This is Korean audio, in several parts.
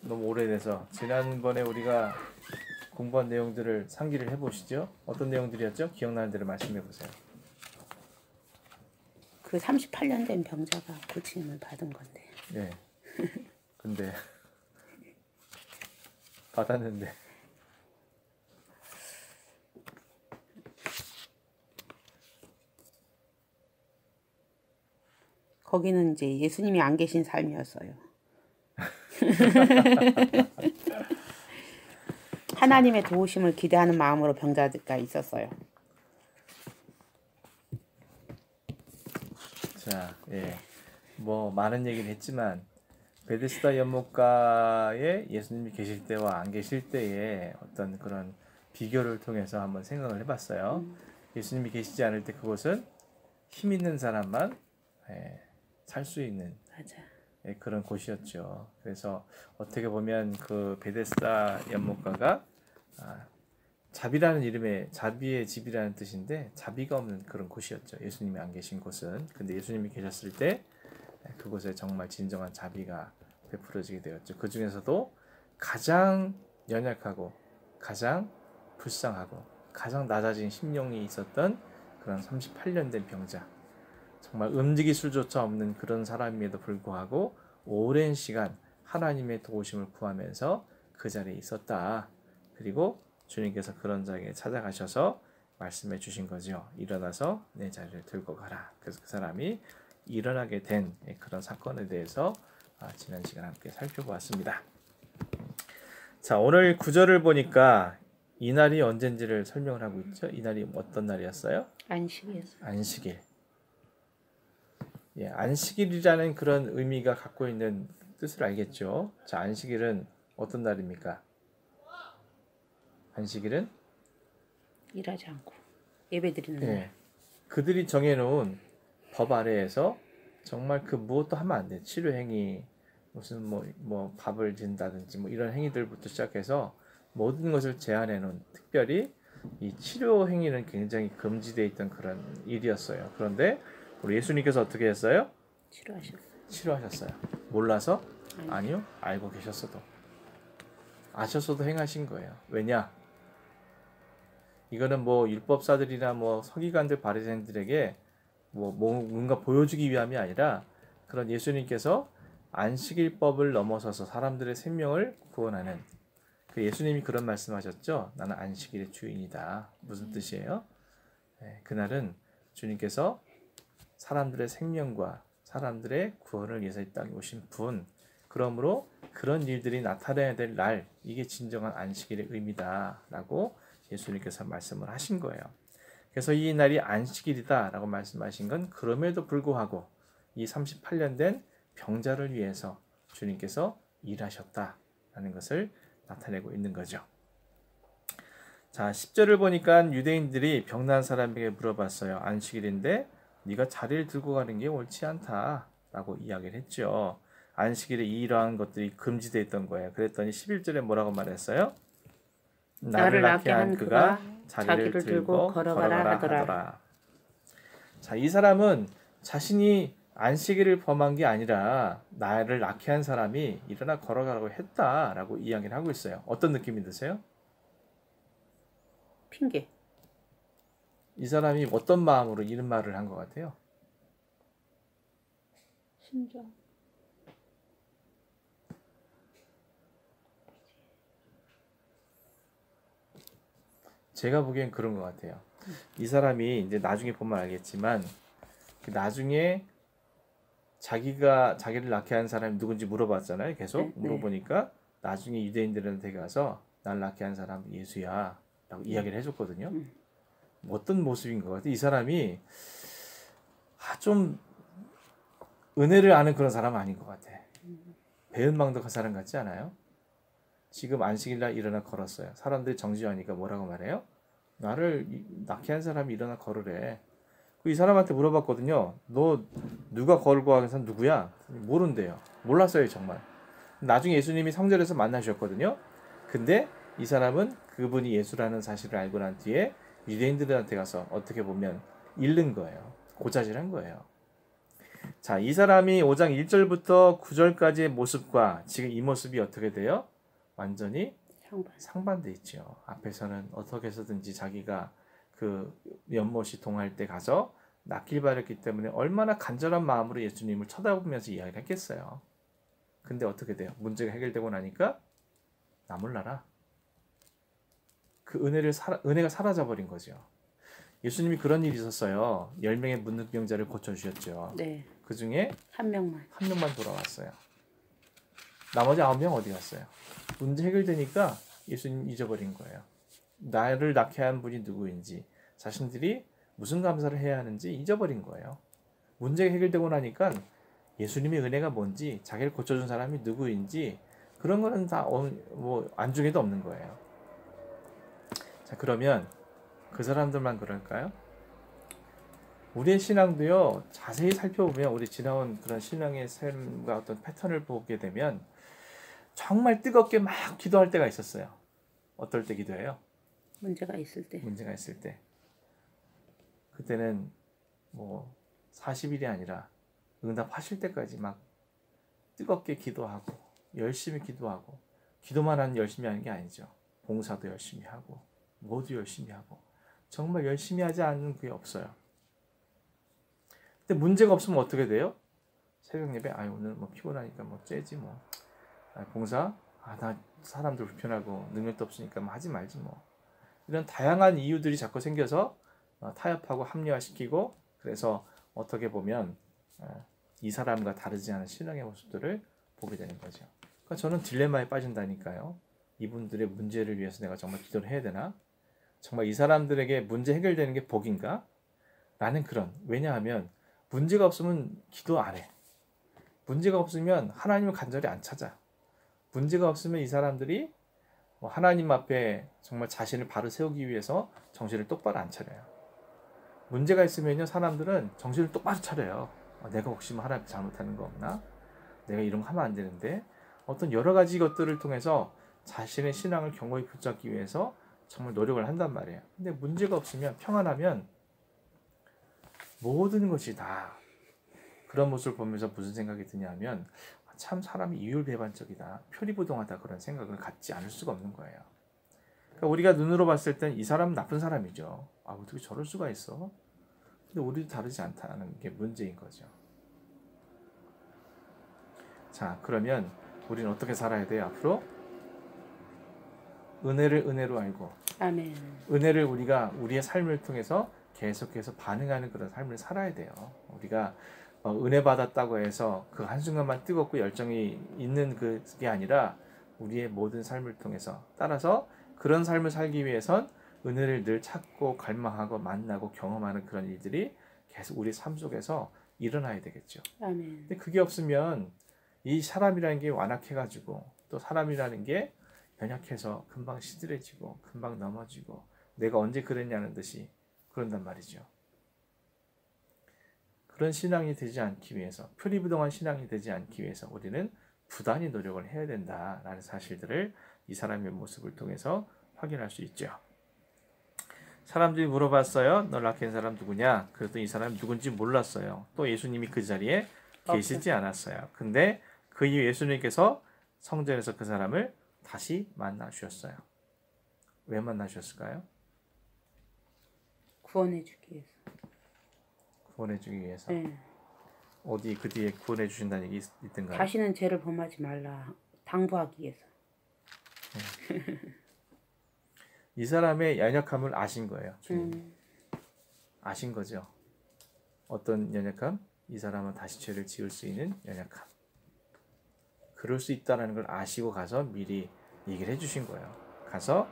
너무 오래돼서 지난번에 우리가 공부한 내용들을 상기를 해보시죠. 어떤 내용들이었죠? 기억나는 대로 말씀해 보세요. 그 38년 된 병자가 고침을 받은 건데. 네. 근데 받았는데 거기는 이제 예수님이 안 계신 삶이었어요. 하나님의 도우심을 기대하는 마음으로 병자가 있었어요. 자, 예. 뭐 많은 얘기를 했지만 베데스다 연못가에 예수님이 계실 때와 안 계실 때의 어떤 그런 비교를 통해서 한번 생각을 해봤어요. 예수님이 계시지 않을 때 그곳은 힘 있는 사람만 살 수 있는 맞아. 그런 곳이었죠. 그래서 어떻게 보면 그 베데스다 연못가가 자비라는 이름의 자비의 집이라는 뜻인데 자비가 없는 그런 곳이었죠. 예수님이 안 계신 곳은. 근데 예수님이 계셨을 때 그곳에 정말 진정한 자비가 베풀어지게 되었죠. 그 중에서도 가장 연약하고 가장 불쌍하고 가장 낮아진 심령이 있었던 그런 38년 된 병자, 정말 움직일 수조차 없는 그런 사람임에도 불구하고 오랜 시간 하나님의 도우심을 구하면서 그 자리에 있었다. 그리고 주님께서 그런 자에게 찾아가셔서 말씀해 주신 거죠. 일어나서 내 자리를 들고 가라. 그래서 그 사람이 일어나게 된 그런 사건에 대해서 지난 시간 함께 살펴보았습니다. 자, 오늘 구절을 보니까 이 날이 언젠지를 설명을 하고 있죠. 이 날이 어떤 날이었어요? 안식이었어요. 안식일. 예, 안식일이라는 그런 의미가 갖고 있는 뜻을 알겠죠. 자, 안식일은 어떤 날입니까? 안식일은 일하지 않고 예배드리는 날. 예, 그들이 정해놓은 법 아래에서 정말 그 무엇도 하면 안 돼. 치료 행위, 무슨 뭐 밥을 준다든지 뭐 이런 행위들부터 시작해서 모든 것을 제한해 놓은, 특별히 이 치료 행위는 굉장히 금지되어 있던 그런 일이었어요. 그런데 우리 예수님께서 어떻게 했어요? 치료하셨어요. 몰라서? 아니요. 알고 계셨어도. 아셨어도 행하신 거예요. 왜냐? 이거는 뭐 율법사들이나 뭐 서기관들 바리새인들에게 뭐 뭔가 보여주기 위함이 아니라 그런 예수님께서 안식일법을 넘어서서 사람들의 생명을 구원하는, 그 예수님이 그런 말씀하셨죠. 나는 안식일의 주인이다. 무슨 뜻이에요? 네, 그날은 주님께서 사람들의 생명과 사람들의 구원을 위해서 이 땅에 오신 분, 그러므로 그런 일들이 나타나야 될 날, 이게 진정한 안식일의 의미다라고 예수님께서 말씀을 하신 거예요. 그래서 이 날이 안식일이다라고 말씀하신 건 그럼에도 불구하고 이 38년 된 병자를 위해서 주님께서 일하셨다라는 것을 나타내고 있는 거죠. 자, 10절을 보니까 유대인들이 병난 사람에게 물어봤어요. 안식일인데 네가 자리를 들고 가는 게 옳지 않다라고 이야기를 했죠. 안식일에 이러한 것들이 금지되어 있던 거예요. 그랬더니 11절에 뭐라고 말했어요? 나를 낳게 한 그가 자리를 들고 걸어가라 하더라. 자, 이 사람은 자신이 안식일을 범한 게 아니라 나를 낳게 한 사람이 일어나 걸어가라고 했다라고 이야기를 하고 있어요. 어떤 느낌이 드세요? 핑계. 이 사람이 어떤 마음으로 이런 말을 한 것 같아요? 심정. 제가 보기엔 그런 것 같아요. 이 사람이 이제 나중에 보면 알겠지만 나중에 자기를 낳게 한 사람이 누군지 물어봤잖아요. 계속 물어보니까 나중에 유대인들한테 가서 날 낳게 한 사람은 예수야 라고 이야기를 해줬거든요. 어떤 모습인 것 같아요? 이 사람이 좀 은혜를 아는 그런 사람은 아닌 것 같아. 배은망덕한 사람 같지 않아요? 지금 안식일날 일어나 걸었어요. 사람들이 정지하니까 뭐라고 말해요? 나를 낳게 한 사람이 일어나 걸으래. 이 사람한테 물어봤거든요. 너 누가 걸고 하는 사람 누구야? 모른대요. 몰랐어요, 정말. 나중에 예수님이 성전에서 만나셨거든요. 근데 이 사람은 그분이 예수라는 사실을 알고 난 뒤에 유대인들한테 가서 어떻게 보면 잃는 거예요. 고자질한 거예요. 자, 이 사람이 5장 1절부터 9절까지의 모습과 지금 이 모습이 어떻게 돼요? 완전히 상반돼 있죠. 앞에서는 어떻게 해서든지 자기가 그 연못이 동할 때 가서 낫길 바랬기 때문에 얼마나 간절한 마음으로 예수님을 쳐다보면서 이야기를 했겠어요. 근데 어떻게 돼요? 문제가 해결되고 나니까 나 몰라라. 그 은혜가 사라져버린 거죠. 예수님이 그런 일이 있었어요. 10명의 문둥병자를 고쳐주셨죠. 네. 그 중에 한 명만. 한 명만 돌아왔어요. 나머지 9명 어디 갔어요? 문제 해결되니까 예수님 잊어버린 거예요. 나를 낳게 한 분이 누구인지, 자신들이 무슨 감사를 해야 하는지 잊어버린 거예요. 문제가 해결되고 나니까 예수님의 은혜가 뭔지, 자기를 고쳐준 사람이 누구인지 그런 거는 다 안중에도 없는 거예요. 자, 그러면 그 사람들만 그럴까요? 우리의 신앙도요, 자세히 살펴보면 우리 지나온 그런 신앙의 삶과 어떤 패턴을 보게 되면 정말 뜨겁게 막 기도할 때가 있었어요. 어떨 때 기도해요? 문제가 있을 때. 문제가 있을 때. 그때는 뭐 40일이 아니라 응답하실 때까지 막 뜨겁게 기도하고 열심히 기도하고, 기도만 하는 열심히 하는 게 아니죠. 봉사도 열심히 하고 모두 열심히 하고, 정말 열심히 하지 않는 게 없어요. 근데 문제가 없으면 어떻게 돼요? 새벽 예배, 오늘 뭐 피곤하니까 뭐 째지 뭐. 봉사, 나 사람들 불편하고 능력도 없으니까 뭐 하지 말지 뭐. 이런 다양한 이유들이 자꾸 생겨서 타협하고 합리화시키고, 그래서 어떻게 보면 이 사람과 다르지 않은 신앙의 모습들을 보게 되는 거죠. 그러니까 저는 딜레마에 빠진다니까요. 이분들의 문제를 위해서 내가 정말 기도를 해야 되나? 정말 이 사람들에게 문제 해결되는 게 복인가? 라는 그런, 왜냐하면 문제가 없으면 기도 안 해. 문제가 없으면 하나님을 간절히 안 찾아. 문제가 없으면 이 사람들이 하나님 앞에 정말 자신을 바로 세우기 위해서 정신을 똑바로 안 차려요. 문제가 있으면요, 사람들은 정신을 똑바로 차려요. 내가 혹시 하나님 잘못하는 거 없나? 내가 이런 거 하면 안 되는데. 어떤 여러 가지 것들을 통해서 자신의 신앙을 견고히 붙잡기 위해서 정말 노력을 한단 말이에요. 근데 문제가 없으면, 평안하면 모든 것이 다, 그런 모습을 보면서 무슨 생각이 드냐면, 참 사람이 이율배반적이다, 표리부동하다, 그런 생각을 갖지 않을 수가 없는 거예요. 그러니까 우리가 눈으로 봤을 땐 이 사람은 나쁜 사람이죠. 어떻게 저럴 수가 있어? 근데 우리도 다르지 않다는 게 문제인 거죠. 자, 그러면 우리는 어떻게 살아야 돼요, 앞으로? 은혜를 은혜로 알고, 아멘. 은혜를 우리가 우리의 삶을 통해서 계속해서 반응하는 그런 삶을 살아야 돼요. 우리가 은혜 받았다고 해서 그 한순간만 뜨겁고 열정이 있는 그게 아니라 우리의 모든 삶을 통해서, 따라서 그런 삶을 살기 위해선 은혜를 늘 찾고 갈망하고 만나고 경험하는 그런 일들이 계속 우리 삶 속에서 일어나야 되겠죠. 아멘. 근데 그게 없으면 이 사람이라는 게 완악해가지고, 또 사람이라는 게 연약해서 금방 시들해지고 금방 넘어지고 내가 언제 그랬냐는 듯이 그런단 말이죠. 그런 신앙이 되지 않기 위해서, 표리부동한 신앙이 되지 않기 위해서 우리는 부단히 노력을 해야 된다라는 사실들을 이 사람의 모습을 통해서 확인할 수 있죠. 사람들이 물어봤어요. 너 락한 사람 누구냐? 그랬더니 이 사람이 누군지 몰랐어요. 또 예수님이 그 자리에 계시지 않았어요. 근데 그 이후 예수님께서 성전에서 그 사람을 다시 만나 주셨어요. 왜 만나 주셨을까요? 구원해 주기 위해서. 구원해 주기 위해서. 네. 어디 그 뒤에 구원해 주신다는 얘기 있던가요? 다시는 죄를 범하지 말라 당부하기 위해서. 이 사람의 연약함을 아신 거예요. 아신 거죠. 어떤 연약함? 이 사람은 다시 죄를 지을 수 있는 연약함. 그럴 수 있다는 걸 아시고 가서 미리 얘기를 해주신 거예요. 가서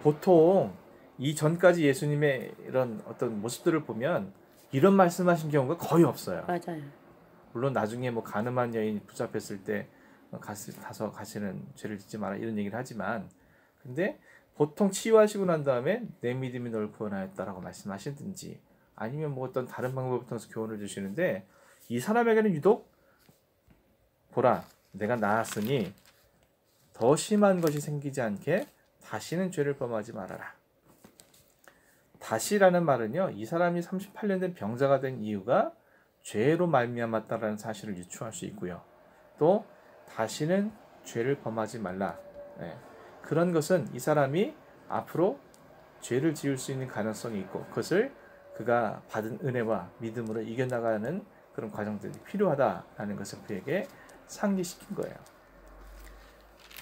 보통 이 전까지 예수님의 이런 어떤 모습들을 보면 이런 말씀하신 경우가 거의 없어요. 맞아요. 물론 나중에 뭐 가늠한 여인이 붙잡혔을 때 가서 가시는 죄를 짓지 마라 이런 얘기를 하지만, 근데 보통 치유하시고 난 다음에 내 믿음이 널 구원하였다라고 말씀하시든지, 아니면 뭐 어떤 다른 방법을 통해서 교훈을 주시는데, 이 사람에게는 유독 보라 내가 나았으니 더 심한 것이 생기지 않게 다시는 죄를 범하지 말아라. 다시라는 말은요, 이 사람이 38년 된 병자가 된 이유가 죄로 말미암았다라는 사실을 유추할 수 있고요. 또 다시는 죄를 범하지 말라. 예. 그런 것은 이 사람이 앞으로 죄를 지을 수 있는 가능성이 있고 그것을 그가 받은 은혜와 믿음으로 이겨나가는 그런 과정들이 필요하다라는 것을 그에게 상기시킨 거예요.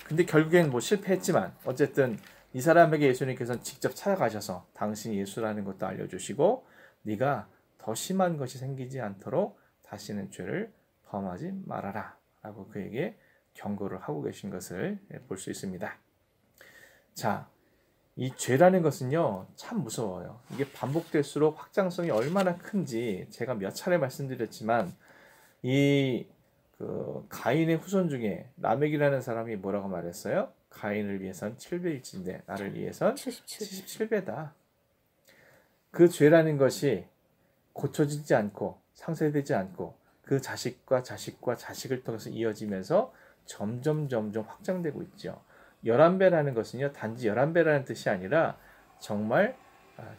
근데 결국엔 뭐 실패했지만 어쨌든 이 사람에게 예수님께서는 직접 찾아가셔서 당신이 예수라는 것도 알려주시고 네가 더 심한 것이 생기지 않도록 다시는 죄를 범하지 말아라 라고 그에게 경고를 하고 계신 것을 볼 수 있습니다. 자, 이 죄라는 것은요 참 무서워요. 이게 반복될수록 확장성이 얼마나 큰지 제가 몇 차례 말씀드렸지만 이 가인의 후손 중에 라멕이라는 사람이 뭐라고 말했어요? 가인을 위해선 7배일진데 나를 위해선 77배다. 그 죄라는 것이 고쳐지지 않고 상쇄되지 않고 그 자식과 자식을 통해서 이어지면서 점점 확장되고 있죠. 11배라는 것은요 단지 11배라는 뜻이 아니라 정말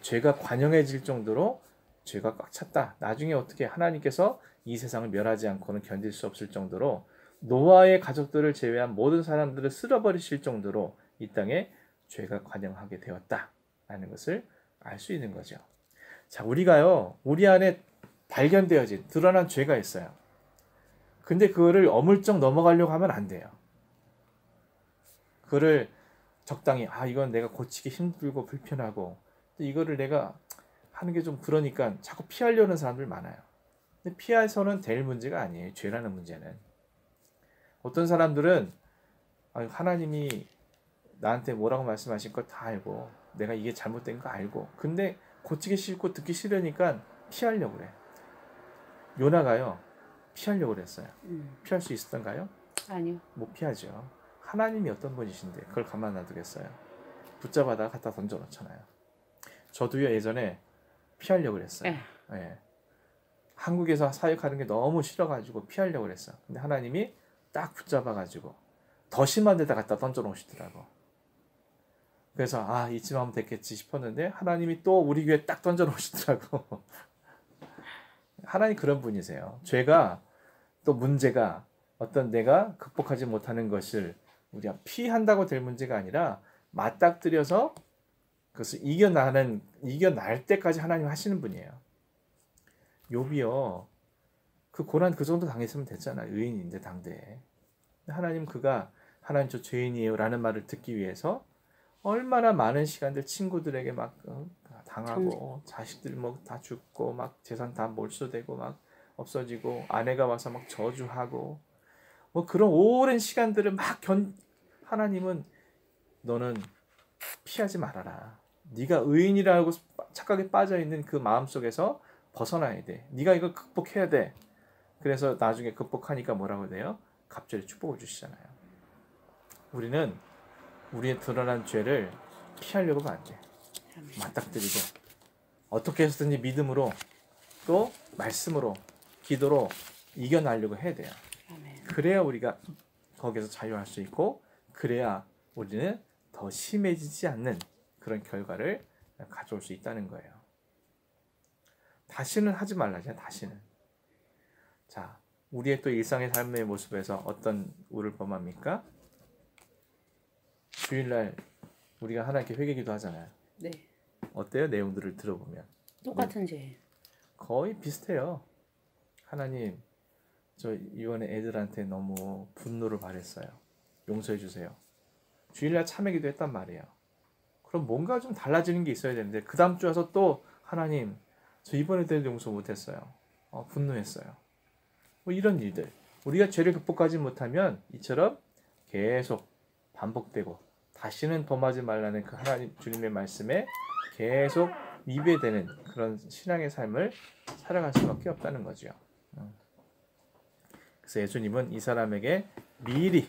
죄가 관영해질 정도로 죄가 꽉 찼다. 나중에 어떻게 하나님께서 이 세상을 멸하지 않고는 견딜 수 없을 정도로 노아의 가족들을 제외한 모든 사람들을 쓸어버리실 정도로 이 땅에 죄가 관영하게 되었다라는 것을 알 수 있는 거죠. 자, 우리가요 우리 안에 발견되어진 드러난 죄가 있어요. 근데 그거를 어물쩍 넘어가려고 하면 안 돼요. 그거를 적당히 이건 내가 고치기 힘들고 불편하고 이거를 내가 하는 게 좀 그러니까 자꾸 피하려는 사람들 많아요. 근데 피해서는 될 문제가 아니에요. 죄라는 문제는. 어떤 사람들은 하나님이 나한테 뭐라고 말씀하신 거 다 알고 내가 이게 잘못된 거 알고 근데 고치기 싫고 듣기 싫으니까 피하려고 그래. 요나가요. 피하려고 그랬어요. 피할 수 있었던가요? 아니요. 못 피하죠. 하나님이 어떤 분이신데 그걸 가만 놔두겠어요. 붙잡아다가 갖다 던져놓잖아요. 저도요 예전에 피하려고 그랬어요. 예. 한국에서 사역하는 게 너무 싫어가지고 피하려고 그랬어. 근데 하나님이 딱 붙잡아가지고 더 심한 데다 갖다 던져놓으시더라고. 그래서 이쯤 하면 됐겠지 싶었는데 하나님이 또 우리 교회에 딱 던져놓으시더라고. 하나님 그런 분이세요. 죄가 또 문제가 어떤 내가 극복하지 못하는 것을 우리가 피한다고 될 문제가 아니라 맞닥뜨려서 그것을 이겨날 때까지 하나님 하시는 분이에요. 욥이요. 그 고난 그 정도 당했으면 됐잖아요. 의인인데 당대에. 하나님 하나님 저 죄인이에요 라는 말을 듣기 위해서 얼마나 많은 시간들 친구들에게 막 당하고 자식들 뭐 다 죽고 막 재산 다 몰수되고 막 없어지고 아내가 와서 막 저주하고 뭐 그런 오랜 시간들을 하나님은 너는 피하지 말아라. 네가 의인이라고 착각에 빠져있는 그 마음속에서 벗어나야 돼. 네가 이걸 극복해야 돼. 그래서 나중에 극복하니까 뭐라고 돼요? 갑자기 축복을 주시잖아요. 우리는 우리의 드러난 죄를 피하려고 하면 안 돼. 맞닥뜨리고 어떻게 해서든지 믿음으로 또 말씀으로 기도로 이겨나려고 해야 돼요. 그래야 우리가 거기서 자유할 수 있고 그래야 우리는 더 심해지지 않는 그런 결과를 가져올 수 있다는 거예요. 다시는 하지 말라죠. 다시는. 자, 우리의 또 일상의 삶의 모습에서 어떤 우를 범합니까? 주일날 우리가 하나님께 회개기도 하잖아요. 네. 어때요? 내용들을 들어보면 똑같은 죄. 거의 비슷해요. 하나님, 저 이번에 애들한테 너무 분노를 발했어요. 용서해 주세요. 주일날 참회기도 했단 말이에요. 그럼 뭔가 좀 달라지는 게 있어야 되는데 그 다음 주 와서 또 하나님, 저 이번 애들도 용서 못했어요. 분노했어요. 뭐 이런 일들. 우리가 죄를 극복하지 못하면 이처럼 계속 반복되고 다시는 범하지 말라는 그 하나님 주님의 말씀에 계속 위배되는 그런 신앙의 삶을 살아갈 수밖에 없다는 거죠. 그래서 예수님은 이 사람에게 미리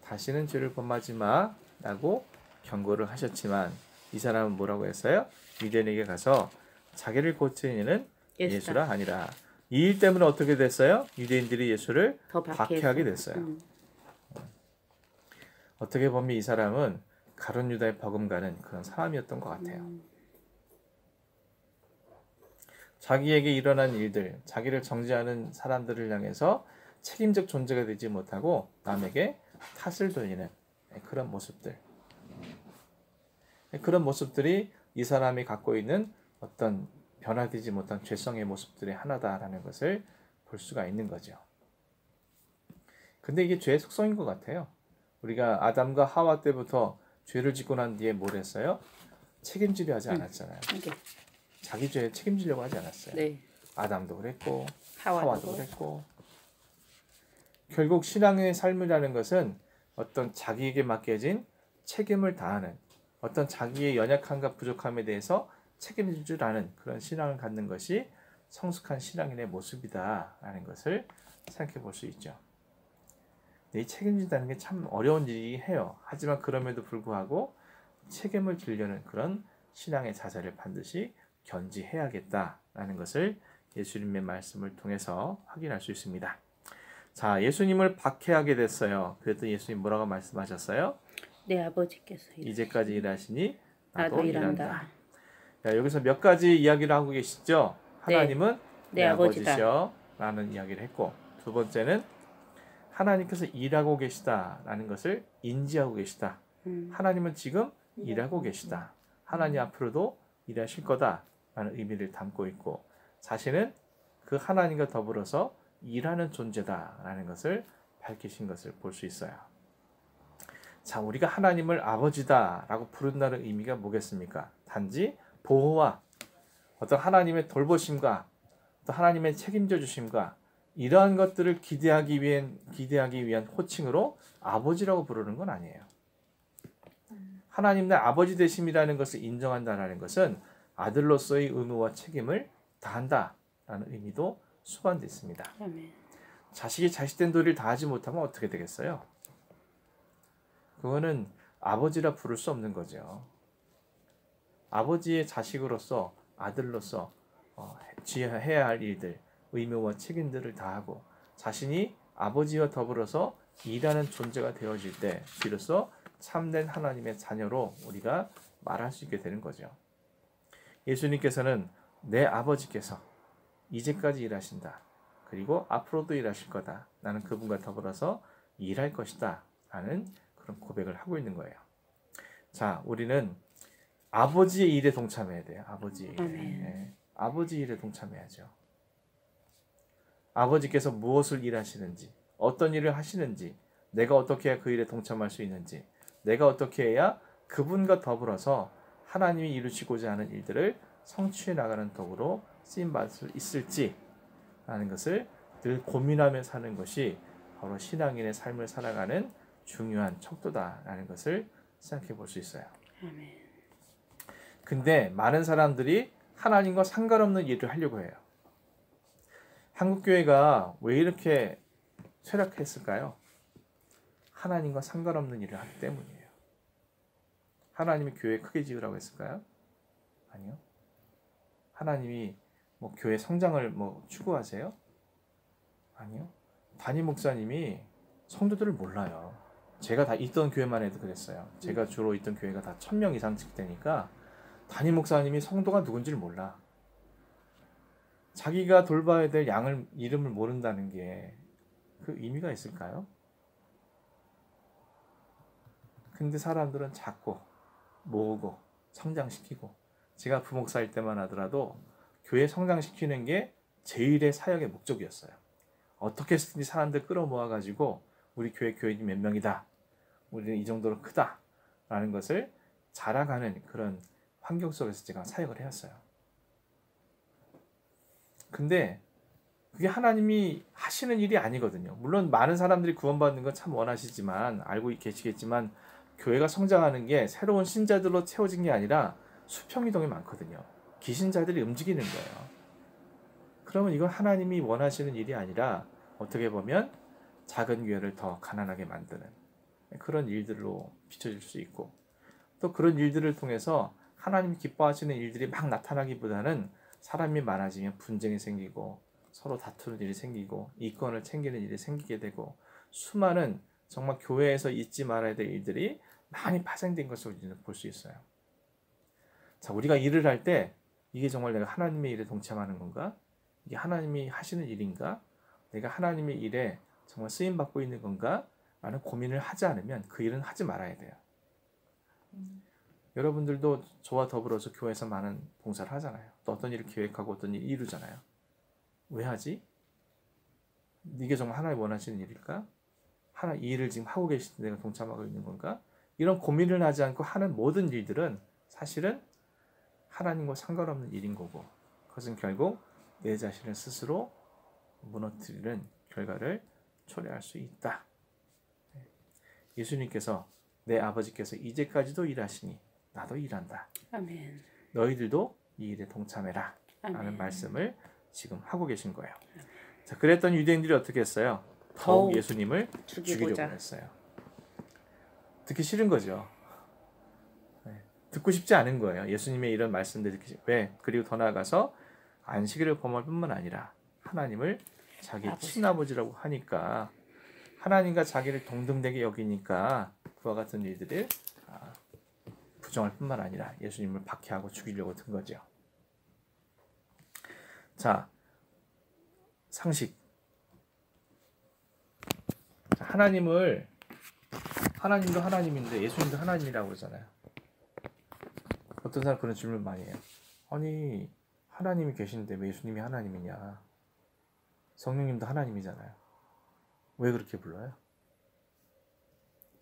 다시는 죄를 범하지 마라고 경고를 하셨지만 이 사람은 뭐라고 했어요? 유대인에게 가서 자기를 고치는 이는 예수라 하니라. 이 일 때문에 어떻게 됐어요? 유대인들이 예수를 더 박해하게 됐어요. 어떻게 보면 이 사람은 가룟 유다에 버금가는 그런 사람이었던 것 같아요. 자기에게 일어난 일들, 자기를 정죄하는 사람들을 향해서 책임적 존재가 되지 못하고 남에게 탓을 돌리는 그런 모습들. 그런 모습들이 이 사람이 갖고 있는 어떤 변화되지 못한 죄성의 모습들의 하나다라는 것을 볼 수가 있는 거죠. 근데 이게 죄의 속성인 것 같아요. 우리가 아담과 하와 때부터 죄를 짓고 난 뒤에 뭘 했어요? 책임지려 하지 않았잖아요. 자기 죄에 책임지려고 하지 않았어요. 네. 아담도 그랬고 하와도 하와도 그랬고. 결국 신앙의 삶이라는 것은 어떤 자기에게 맡겨진 책임을 다하는, 어떤 자기의 연약함과 부족함에 대해서 책임질 줄 아는 그런 신앙을 갖는 것이 성숙한 신앙인의 모습이다라는 것을 생각해 볼 수 있죠. 이 책임진다는 게 참 어려운 일이긴 해요. 하지만 그럼에도 불구하고 책임을 지려는 그런 신앙의 자세를 반드시 견지해야겠다라는 것을 예수님의 말씀을 통해서 확인할 수 있습니다. 자, 예수님을 박해하게 됐어요. 그랬더니 예수님 뭐라고 말씀하셨어요? 내 아버지께서 이제까지 일하시니 나도 나도 일한다. 일한다. 자, 여기서 몇 가지 이야기를 하고 계시죠? 하나님은 내 내 아버지다. 아버지시여 라는 이야기를 했고, 두 번째는 하나님께서 일하고 계시다라는 것을 인지하고 계시다. 하나님은 지금 일하고 계시다. 하나님 앞으로도 일하실 거다라는 의미를 담고 있고, 자신은 그 하나님과 더불어서 일하는 존재다라는 것을 밝히신 것을 볼 수 있어요. 자, 우리가 하나님을 아버지다라고 부른다는 의미가 뭐겠습니까? 단지 보호와 어떤 하나님의 돌보심과 어떤 하나님의 책임져 주심과 이러한 것들을 기대하기 위한 호칭으로 아버지라고 부르는 건 아니에요. 하나님 내 아버지 되심이라는 것을 인정한다라는 것은 아들로서의 의무와 책임을 다한다라는 의미도 수반되어 있습니다. 아멘. 자식이 자식된 도리를 다하지 못하면 어떻게 되겠어요? 그거는 아버지라 부를 수 없는 거죠. 아버지의 자식으로서, 아들로서 해야 할 일들, 의무와 책임들을 다하고 자신이 아버지와 더불어서 일하는 존재가 되어질 때 비로소 참된 하나님의 자녀로 우리가 말할 수 있게 되는 거죠. 예수님께서는 내 아버지께서 이제까지 일하신다. 그리고 앞으로도 일하실 거다. 나는 그분과 더불어서 일할 것이다. 라는 그런 고백을 하고 있는 거예요. 자, 우리는 아버지의 일에 동참해야 돼요. 아버지의 일에. 네. 아버지 일에 동참해야죠. 아버지께서 무엇을 일하시는지, 어떤 일을 하시는지, 내가 어떻게 해야 그 일에 동참할 수 있는지, 내가 어떻게 해야 그분과 더불어서 하나님이 이루시고자 하는 일들을 성취해 나가는 도구로 쓰임받을 수 있을지 라는 것을 늘 고민하며 사는 것이 바로 신앙인의 삶을 살아가는 중요한 척도다라는 것을 생각해 볼 수 있어요. 아멘. 근데 많은 사람들이 하나님과 상관없는 일을 하려고 해요. 한국교회가 왜 이렇게 쇠락했을까요? 하나님과 상관없는 일을 하기 때문이에요. 하나님이 교회 크게 지으라고 했을까요? 아니요. 하나님이 교회 성장을 추구하세요? 아니요. 담임 목사님이 성도들을 몰라요. 제가 다 있던 교회만 해도 그랬어요. 제가 주로 있던 교회가 다 1000명 이상씩 되니까 담임 목사님이 성도가 누군지를 몰라. 자기가 돌봐야 될 양을 이름을 모른다는 게 그 의미가 있을까요? 근데 사람들은 자꾸 모으고 성장시키고, 제가 부목사일 때만 하더라도 교회 성장시키는 게 제일의 사역의 목적이었어요. 어떻게 해서든지 사람들 끌어모아가지고 우리 교인이 몇 명이다, 우리는 이 정도로 크다 라는 것을 자랑하는 그런 환경 속에서 제가 사역을 해왔어요. 근데 그게 하나님이 하시는 일이 아니거든요. 물론 많은 사람들이 구원받는 건 참 원하시지만, 알고 계시겠지만, 교회가 성장하는 게 새로운 신자들로 채워진 게 아니라 수평이동이 많거든요. 기신자들이 움직이는 거예요. 그러면 이건 하나님이 원하시는 일이 아니라 어떻게 보면 작은 교회를 더 가난하게 만드는 그런 일들로 비춰질 수 있고, 또 그런 일들을 통해서 하나님이 기뻐하시는 일들이 막 나타나기보다는 사람이 많아지면 분쟁이 생기고 서로 다투는 일이 생기고 이권을 챙기는 일이 생기게 되고, 수많은 정말 교회에서 잊지 말아야 될 일들이 많이 파생된 것을 우리는 볼 수 있어요. 자, 우리가 일을 할 때 이게 정말 내가 하나님의 일에 동참하는 건가? 이게 하나님이 하시는 일인가? 내가 하나님의 일에 정말 쓰임 받고 있는 건가? 라는 고민을 하지 않으면 그 일은 하지 말아야 돼요. 여러분들도 저와 더불어서 교회에서 많은 봉사를 하잖아요. 또 어떤 일을 계획하고 어떤 일을 이루잖아요. 왜 하지? 이게 정말 하나님 원하시는 일일까? 이 일을 지금 하고 계실 때 내가 동참하고 있는 건가? 이런 고민을 하지 않고 하는 모든 일들은 사실은 하나님과 상관없는 일인 거고, 그것은 결국 내 자신을 스스로 무너뜨리는 결과를 초래할 수 있다. 예수님께서 내 아버지께서 이제까지도 일하시니 나도 일한다. 아멘. 너희들도 이 일에 동참해라. 아멘. 라는 말씀을 지금 하고 계신 거예요. 자, 그랬던 유대인들이 어떻게 했어요? 더욱 예수님을 죽이려고 했어요. 듣기 싫은 거죠. 듣고 싶지 않은 거예요. 예수님의 이런 말씀들 왜? 그리고 더 나아가서 안식일을 범할 뿐만 아니라 하나님을 자기 친아버지라고 하니까 하나님과 자기를 동등되게 여기니까 그와 같은 일들을 부정할 뿐만 아니라 예수님을 박해하고 죽이려고 든 거죠. 자, 상식. 하나님도 하나님인데 예수님도 하나님이라고 그러잖아요. 어떤 사람 그런 질문 많이 해요. 아니, 하나님이 계신데 왜 예수님이 하나님이냐? 성령님도 하나님이잖아요. 왜 그렇게 불러요?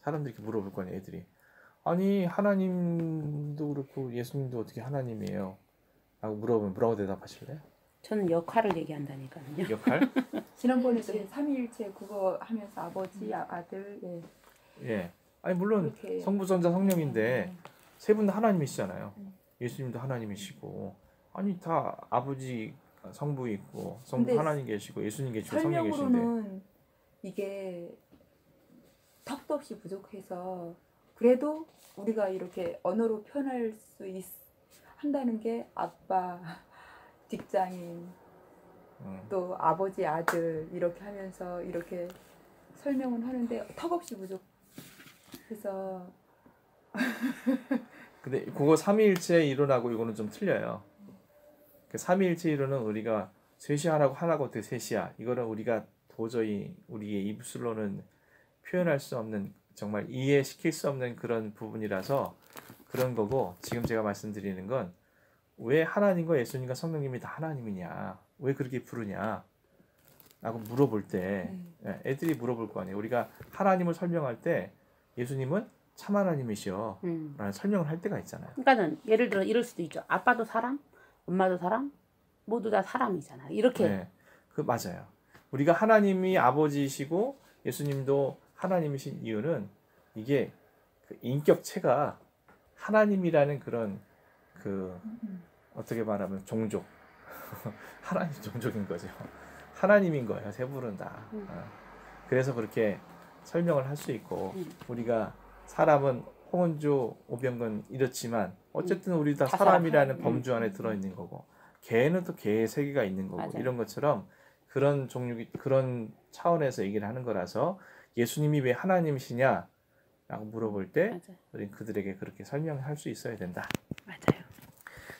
사람들이 이렇게 물어볼 거 아니에요, 애들이. 아니, 하나님도 그렇고 예수님도 어떻게 하나님이에요? 라고 물어보면 뭐라고 대답하실래요? 저는 역할을 얘기한다니까요. 역할? 지난번에 삼위일체 그거 하면서 아버지, 아들, 예. 아니 물론 이렇게. 성부, 성자, 성령인데 세 분 다 하나님이시잖아요. 예수님도 하나님이시고, 아니 다 아버지, 성부 있고, 성부 근데 하나님 계시고, 예수님 계시고, 성령 계신데. 설명으로는 이게 턱도 없이 부족해서 그래도 우리가 이렇게 언어로 표현할 수 한다는 게 아빠, 직장인, 또 아버지, 아들 이렇게 하면서 이렇게 설명은 하는데 턱없이 부족해서. 근데 그거 삼위일체 이론하고 이거는 좀 틀려요. 그 삼위일체 이론은 우리가 셋이 하나고 하나가 어떻게 셋이야? 이거는 우리가 도저히 우리의 입술로는 표현할 수 없는, 정말 이해시킬 수 없는 그런 부분이라서 그런 거고, 지금 제가 말씀드리는 건 왜 하나님과 예수님과 성령님이 다 하나님이냐, 왜 그렇게 부르냐 라고 물어볼 때 애들이 물어볼 거 아니에요. 우리가 하나님을 설명할 때 예수님은 참 하나님이시여 라는 설명을 할 때가 있잖아요. 그러니까는 예를 들어 이럴 수도 있죠. 아빠도 사람, 엄마도 사람, 모두 다 사람이잖아. 이렇게. 네, 그 맞아요. 우리가 하나님이 아버지이시고 예수님도 하나님이신 이유는 이게 그 인격체가 하나님이라는 그런 그 어떻게 말하면 종족 하나님 종족인 거죠. 하나님인 거예요. 세 분은 다. 그래서 그렇게 설명을 할 수 있고, 우리가 사람은 홍은주, 오병근 이렇지만 어쨌든 우리 다 사람이라는 범주 안에 들어있는 거고, 개는 또 개의 세계가 있는 거고, 맞아요. 이런 것처럼 그런 종류, 그런 차원에서 얘기를 하는 거라서 예수님이 왜 하나님이시냐 라고 물어볼 때 맞아요. 우린 그들에게 그렇게 설명할 수 있어야 된다. 맞아요.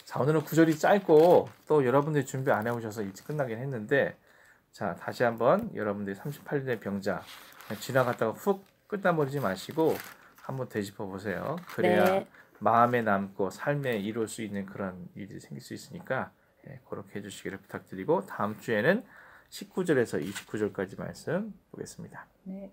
자, 오늘은 구절이 짧고 또 여러분들이 준비 안 해오셔서 일찍 끝나긴 했는데, 자, 다시 한번 여러분들이 38년의 병자 그냥 지나갔다가 훅 끝나버리지 마시고 한번 되짚어 보세요. 그래야 네. 마음에 남고 삶에 이룰 수 있는 그런 일이 생길 수 있으니까 그렇게 해주시기를 부탁드리고, 다음 주에는 19절에서 29절까지 말씀 보겠습니다. 네.